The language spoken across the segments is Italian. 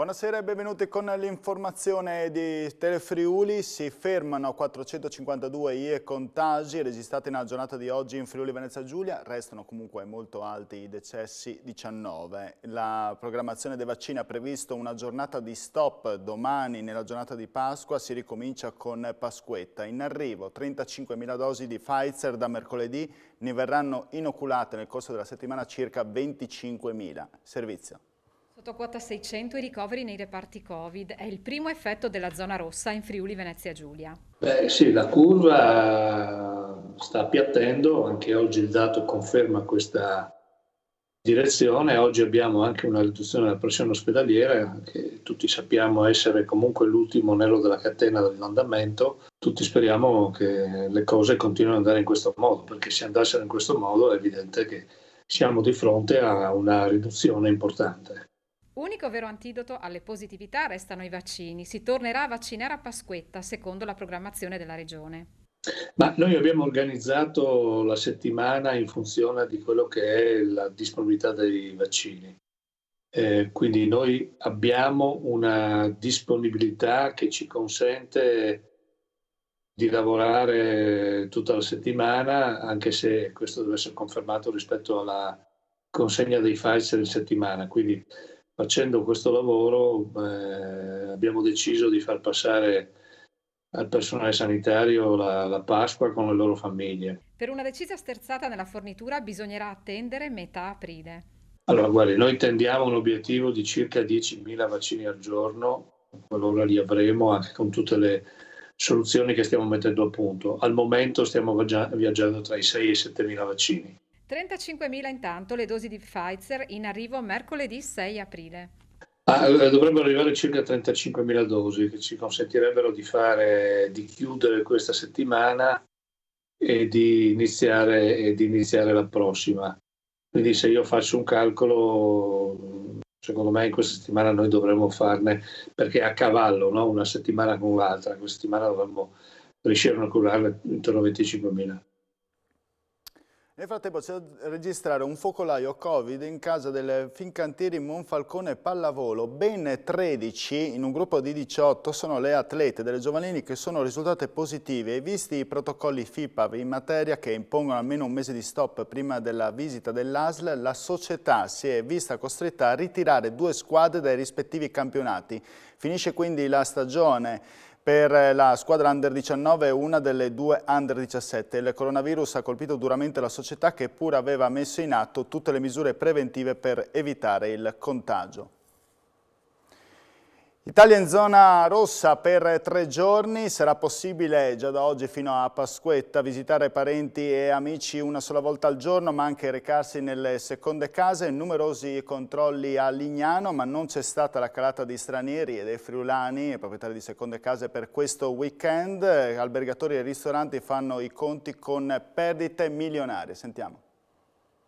Buonasera e benvenuti con l'informazione di Telefriuli. Si fermano 452 i contagi registrati nella giornata di oggi in Friuli Venezia Giulia, restano comunque molto alti i decessi, 19. La programmazione dei vaccini ha previsto una giornata di stop domani nella giornata di Pasqua, si ricomincia con Pasquetta. In arrivo 35.000 dosi di Pfizer da mercoledì, ne verranno inoculate nel corso della settimana circa 25.000. Servizio. Sotto quota 600 i ricoveri nei reparti Covid è il primo effetto della zona rossa in Friuli Venezia Giulia. Sì, la curva sta appiattendo, anche oggi il dato conferma questa direzione. Oggi abbiamo anche una riduzione della pressione ospedaliera, che tutti sappiamo essere comunque l'ultimo anello della catena dell'andamento. Tutti speriamo che le cose continuino ad andare in questo modo, perché se andassero in questo modo è evidente che siamo di fronte a una riduzione importante. Unico vero antidoto alle positività restano i vaccini. Si tornerà a vaccinare a Pasquetta, secondo la programmazione della Regione. Ma noi abbiamo organizzato la settimana in funzione di quello che è la disponibilità dei vaccini. Quindi noi abbiamo una disponibilità che ci consente di lavorare tutta la settimana, anche se questo deve essere confermato rispetto alla consegna dei Pfizer in settimana. Quindi facendo questo lavoro abbiamo deciso di far passare al personale sanitario la Pasqua con le loro famiglie. Per una decisa sterzata nella fornitura bisognerà attendere metà aprile. Allora, guardi, noi tendiamo un obiettivo di circa 10.000 vaccini al giorno, qualora li avremo anche con tutte le soluzioni che stiamo mettendo a punto. Al momento stiamo viaggiando tra i 6 e i 7.000 vaccini. 35.000 intanto le dosi di Pfizer in arrivo mercoledì 6 aprile. Dovrebbero arrivare circa 35.000 dosi che ci consentirebbero di chiudere questa settimana e di iniziare la prossima. Quindi se io faccio un calcolo, secondo me in questa settimana noi dovremmo farne, perché a cavallo, no? Una settimana con l'altra, questa settimana dovremmo riuscire a inocularne intorno a 25.000. Nel frattempo c'è da registrare un focolaio Covid in casa del Fincantieri Monfalcone Pallavolo. Ben 13 in un gruppo di 18 sono le atlete delle giovanili che sono risultate positive e visti i protocolli FIPAV in materia che impongono almeno un mese di stop prima della visita dell'ASL, la società si è vista costretta a ritirare 2 squadre dai rispettivi campionati. Finisce quindi la stagione per la squadra Under 19 e una delle 2 Under 17. Il coronavirus ha colpito duramente la società che pure aveva messo in atto tutte le misure preventive per evitare il contagio. Italia in zona rossa per 3 giorni, sarà possibile già da oggi fino a Pasquetta visitare parenti e amici una sola volta al giorno, ma anche recarsi nelle seconde case. Numerosi controlli a Lignano, ma non c'è stata la calata di stranieri e dei friulani, proprietari di seconde case per questo weekend. Albergatori e ristoranti fanno i conti con perdite milionarie. Sentiamo.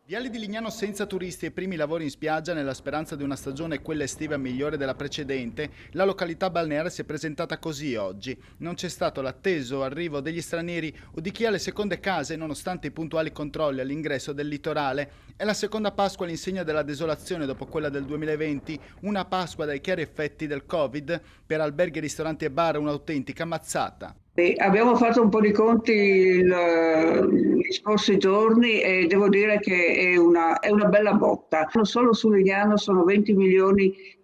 Viali di Lignano senza turisti e primi lavori in spiaggia nella speranza di una stagione quella estiva migliore della precedente, la località balneare si è presentata così oggi. Non c'è stato l'atteso arrivo degli stranieri o di chi ha le seconde case nonostante i puntuali controlli all'ingresso del litorale. È la seconda Pasqua all'insegna della desolazione dopo quella del 2020, una Pasqua dai chiari effetti del Covid, per alberghi, ristoranti e bar un'autentica mazzata. Abbiamo fatto un po' di conti gli scorsi giorni e devo dire che è una bella botta. Non solo su Lignano sono 20 milioni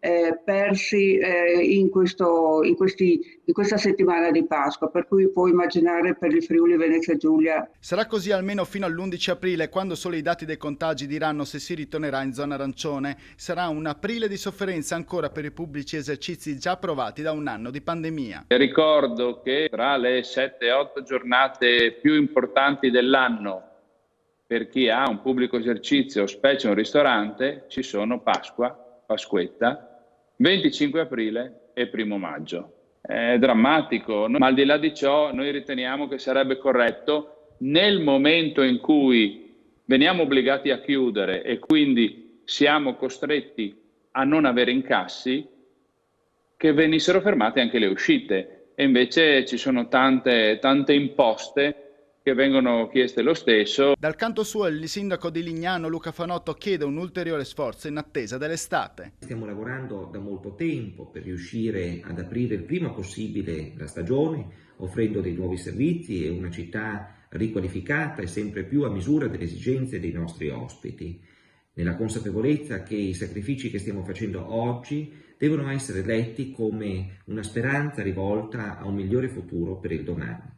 persi in questa settimana di Pasqua, per cui puoi immaginare per il Friuli Venezia Giulia. Sarà così almeno fino all'11 aprile, quando solo i dati dei contagi diranno se si ritornerà in zona arancione. Sarà un aprile di sofferenza ancora per i pubblici esercizi già approvati da un anno di pandemia. Ricordo che tra le 7-8 giornate più importanti dell'anno per chi ha un pubblico esercizio, specie un ristorante, ci sono Pasqua, Pasquetta, 25 aprile e 1 maggio. È drammatico, ma al di là di ciò noi riteniamo che sarebbe corretto nel momento in cui veniamo obbligati a chiudere e quindi siamo costretti a non avere incassi, che venissero fermate anche le uscite. E invece ci sono tante imposte che vengono chieste lo stesso. Dal canto suo il sindaco di Lignano Luca Fanotto chiede un ulteriore sforzo in attesa dell'estate. Stiamo lavorando da molto tempo per riuscire ad aprire il prima possibile la stagione, offrendo dei nuovi servizi e una città riqualificata e sempre più a misura delle esigenze dei nostri ospiti, nella consapevolezza che i sacrifici che stiamo facendo oggi devono essere letti come una speranza rivolta a un migliore futuro per il domani.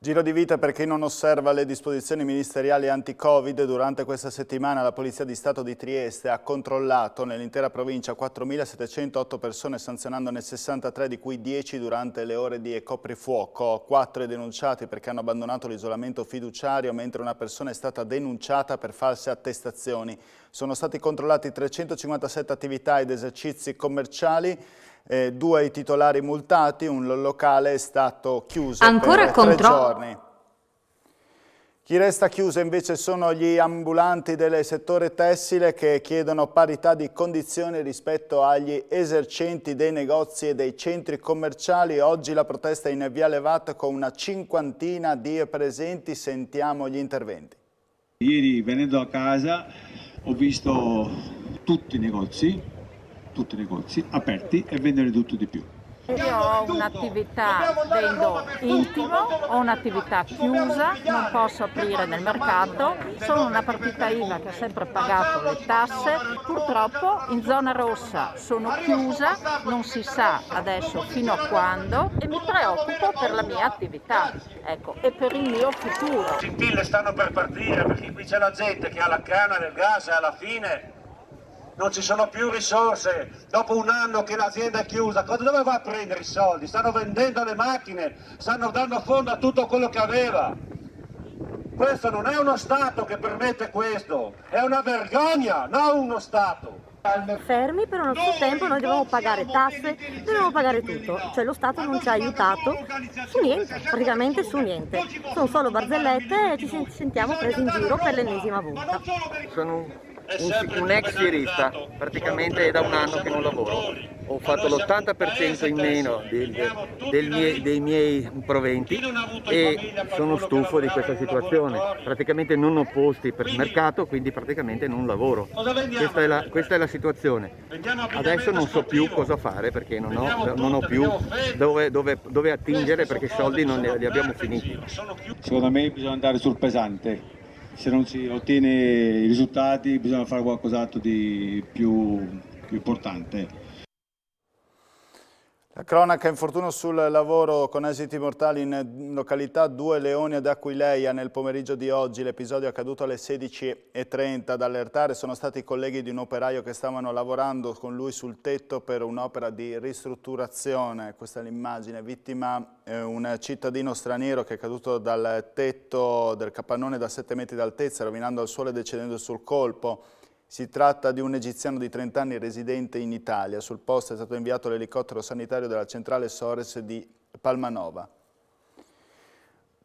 Giro di vita per chi non osserva le disposizioni ministeriali anti-Covid. Durante questa settimana la Polizia di Stato di Trieste ha controllato nell'intera provincia 4.708 persone, sanzionandone 63, di cui 10 durante le ore di coprifuoco. 4 denunciati perché hanno abbandonato l'isolamento fiduciario, mentre una persona è stata denunciata per false attestazioni. Sono stati controllati 357 attività ed esercizi commerciali. 2 i titolari multati, un locale è stato chiuso per 3 giorni. Chi resta chiuso invece sono gli ambulanti del settore tessile, che chiedono parità di condizioni rispetto agli esercenti dei negozi e dei centri commerciali. Oggi la protesta è in Viale Vat con una cinquantina di presenti. Sentiamo gli interventi. Ieri venendo a casa ho visto tutti i negozi aperti e vendere tutto di più. Io ho un'attività, vendo intimo, ho un'attività chiusa, non posso aprire nel mercato, sono una partita IVA che ha sempre pagato le tasse, purtroppo in zona rossa sono chiusa, non si sa adesso fino a quando, e mi preoccupo per la mia attività, ecco, e per il mio futuro. Le scintille stanno per partire, perché qui c'è la gente che ha la canna del gas e alla fine non ci sono più risorse. Dopo un anno che l'azienda è chiusa, dove va a prendere i soldi? Stanno vendendo le macchine, stanno dando fondo a tutto quello che aveva. Questo non è uno Stato che permette questo, è una vergogna, non uno Stato. Fermi, però allo stesso tempo noi dobbiamo pagare tasse, dobbiamo pagare tutto, cioè lo Stato non ci ha aiutato su niente, praticamente su niente. Sono solo barzellette e ci sentiamo presi in giro per l'ennesima volta. Sono un ex fierista, praticamente è da un anno che non lavoro. Ho fatto l'80% in meno dei miei proventi e sono stufo di questa situazione. Praticamente non ho posti per il mercato, quindi praticamente non lavoro. Questa è la situazione. Adesso non so più cosa fare perché non ho più dove attingere, perché i soldi non li abbiamo finiti. Secondo me bisogna andare sul pesante. Se non si ottiene i risultati bisogna fare qualcos'altro di più importante. La cronaca: infortunio sul lavoro con esiti mortali in località Due Leoni ad Aquileia nel pomeriggio di oggi. L'episodio è accaduto alle 16:30. Ad allertare sono stati i colleghi di un operaio che stavano lavorando con lui sul tetto per un'opera di ristrutturazione. Questa è l'immagine. Vittima un cittadino straniero che è caduto dal tetto del capannone da 7 metri d'altezza, rovinando al suolo e decedendo sul colpo. Si tratta di un egiziano di 30 anni residente in Italia. Sul posto è stato inviato l'elicottero sanitario della centrale Sores di Palmanova.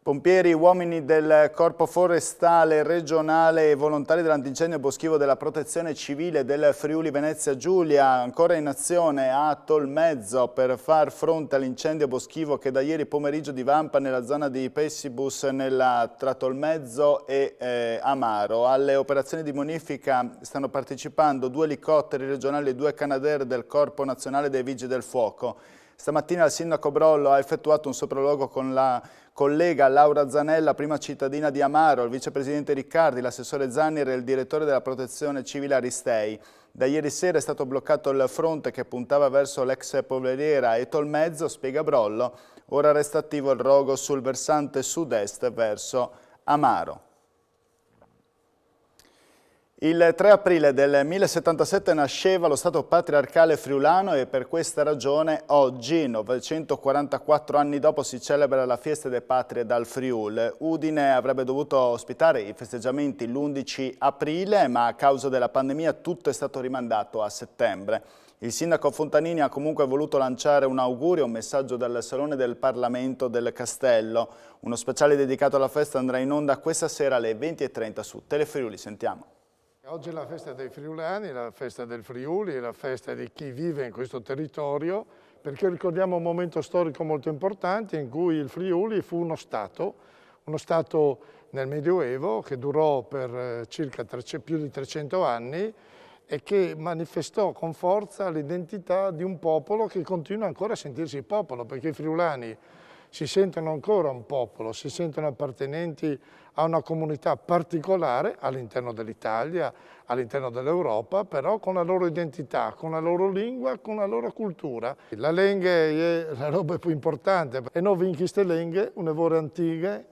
Pompieri, uomini del Corpo Forestale regionale e volontari dell'antincendio boschivo della Protezione Civile del Friuli Venezia Giulia ancora in azione a Tolmezzo per far fronte all'incendio boschivo che da ieri pomeriggio divampa nella zona di Pessibus tra Tolmezzo e Amaro. Alle operazioni di bonifica stanno partecipando 2 elicotteri regionali e 2 Canadair del Corpo Nazionale dei Vigili del Fuoco. Stamattina il sindaco Brollo ha effettuato un sopralluogo con la collega Laura Zanella, prima cittadina di Amaro, il vicepresidente Riccardi, l'assessore Zannir e il direttore della Protezione Civile Aristei. Da ieri sera è stato bloccato il fronte che puntava verso l'ex polveriera e Tolmezzo, spiega Brollo. Ora resta attivo il rogo sul versante sud-est verso Amaro. Il 3 aprile del 1077 nasceva lo Stato patriarcale friulano e per questa ragione oggi, 944 anni dopo, si celebra la Fiesta delle Patrie dal Friul. Udine avrebbe dovuto ospitare i festeggiamenti l'11 aprile, ma a causa della pandemia tutto è stato rimandato a settembre. Il sindaco Fontanini ha comunque voluto lanciare un augurio, un messaggio dal Salone del Parlamento del Castello. Uno speciale dedicato alla festa andrà in onda questa sera alle 20:30 su Telefriuli. Sentiamo. Oggi è la festa dei friulani, la festa del Friuli, la festa di chi vive in questo territorio, perché ricordiamo un momento storico molto importante in cui il Friuli fu uno Stato uno Stato nel Medioevo che durò per circa più di 300 anni e che manifestò con forza l'identità di un popolo che continua ancora a sentirsi popolo, perché i friulani si sentono ancora un popolo, si sentono appartenenti a una comunità particolare all'interno dell'Italia, all'interno dell'Europa, però con la loro identità, con la loro lingua, con la loro cultura. La lingua è la roba più importante e noi in queste lingue, una vore antiche,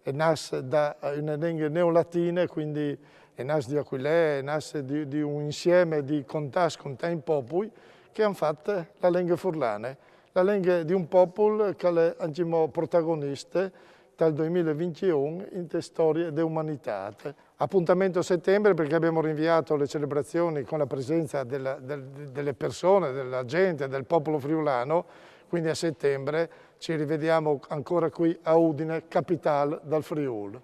e nasce da una lingua neolatina, quindi è nasce di Aquilè, è nasce di un insieme di contatti con tanti popoli che hanno fatto la lingua furlana. La lingua di un popolo che è protagonista dal 2021 in te storie dell'umanità. Appuntamento a settembre perché abbiamo rinviato le celebrazioni con la presenza delle persone, della gente, del popolo friulano, quindi a settembre ci rivediamo ancora qui a Udine, capitale del Friuli.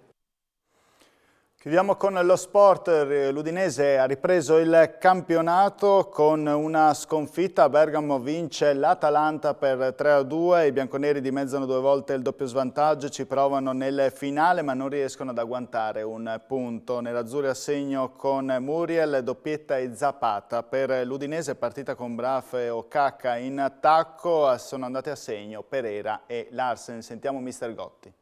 Chiudiamo con lo sport. L'Udinese ha ripreso il campionato con una sconfitta. A Bergamo vince l'Atalanta per 3-2. I bianconeri dimezzano 2 volte il doppio svantaggio, ci provano nel finale ma non riescono ad agguantare un punto. Nerazzurri a segno con Muriel, doppietta e Zapata. Per l'Udinese partita con Braff e Okaka in attacco, sono andati a segno Pereira e Larsen. Sentiamo mister Gotti.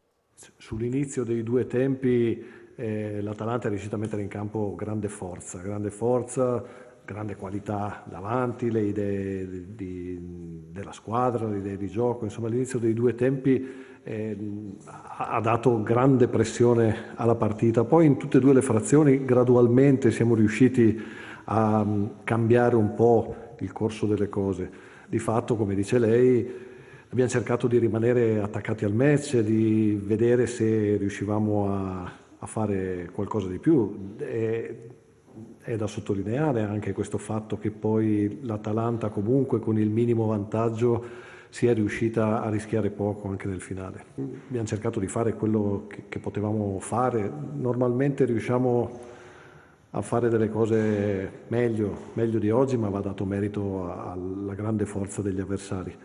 Sull'inizio dei 2 tempi l'Atalanta è riuscita a mettere in campo grande forza, grande qualità davanti, le idee della squadra, le idee di gioco, insomma all'inizio dei 2 tempi ha dato grande pressione alla partita, poi in tutte e 2 le frazioni gradualmente siamo riusciti a cambiare un po' il corso delle cose. Di fatto, come dice lei, abbiamo cercato di rimanere attaccati al match, di vedere se riuscivamo a fare qualcosa di più. È da sottolineare anche questo fatto che poi l'Atalanta comunque con il minimo vantaggio sia riuscita a rischiare poco anche nel finale. Abbiamo cercato di fare quello che potevamo fare, normalmente riusciamo a fare delle cose meglio di oggi, ma va dato merito alla grande forza degli avversari.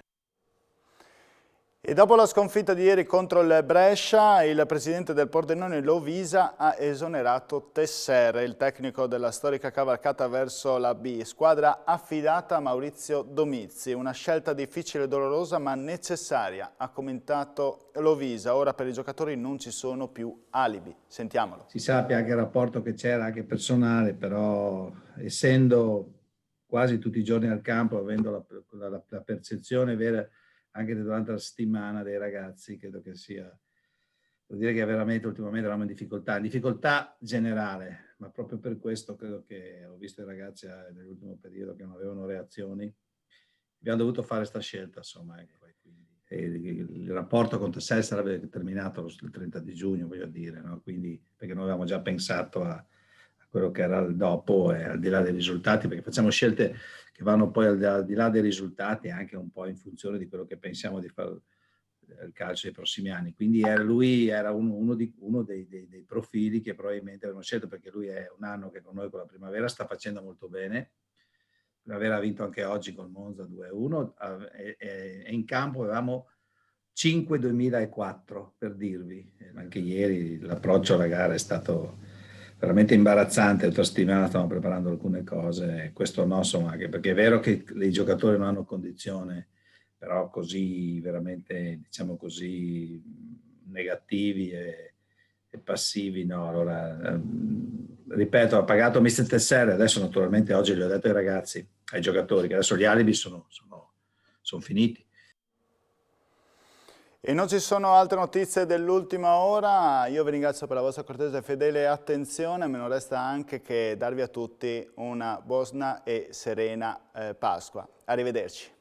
E dopo la sconfitta di ieri contro il Brescia, il presidente del Pordenone Lovisa ha esonerato Tesser, il tecnico della storica cavalcata verso la B, squadra affidata a Maurizio Domizzi. Una scelta difficile e dolorosa ma necessaria, ha commentato Lovisa. Ora per i giocatori non ci sono più alibi. Sentiamolo. Si sappia anche il rapporto che c'era, anche personale, però essendo quasi tutti i giorni al campo, avendo la percezione vera anche durante la settimana dei ragazzi, credo che sia, devo dire che veramente ultimamente eravamo in difficoltà generale, ma proprio per questo credo che ho visto i ragazzi nell'ultimo periodo che non avevano reazioni, abbiamo dovuto fare questa scelta, insomma, il rapporto con Tesser sarebbe terminato il 30 di giugno, voglio dire, no? Quindi, perché noi avevamo già pensato a quello che era il dopo e al di là dei risultati, perché facciamo scelte che vanno poi al di là dei risultati anche un po' in funzione di quello che pensiamo di fare il calcio nei prossimi anni. Quindi lui era uno dei profili che probabilmente avevamo scelto, perché lui è un anno che con noi con la Primavera sta facendo molto bene. Primavera ha vinto anche oggi con Monza 2-1 e in campo avevamo 5-2004 per dirvi. Anche ieri l'approccio alla gara è stato veramente imbarazzante. L'altra settimana stavamo preparando alcune cose, questo no, insomma, anche perché è vero che i giocatori non hanno condizione, però così veramente, diciamo così, negativi e passivi, no. Allora, ripeto, ha pagato mister Tesser, adesso naturalmente oggi gli ho detto ai ragazzi, ai giocatori, che adesso gli alibi sono finiti. E non ci sono altre notizie dell'ultima ora, io vi ringrazio per la vostra cortese e fedele attenzione, me non resta anche che darvi a tutti una buona e serena Pasqua. Arrivederci.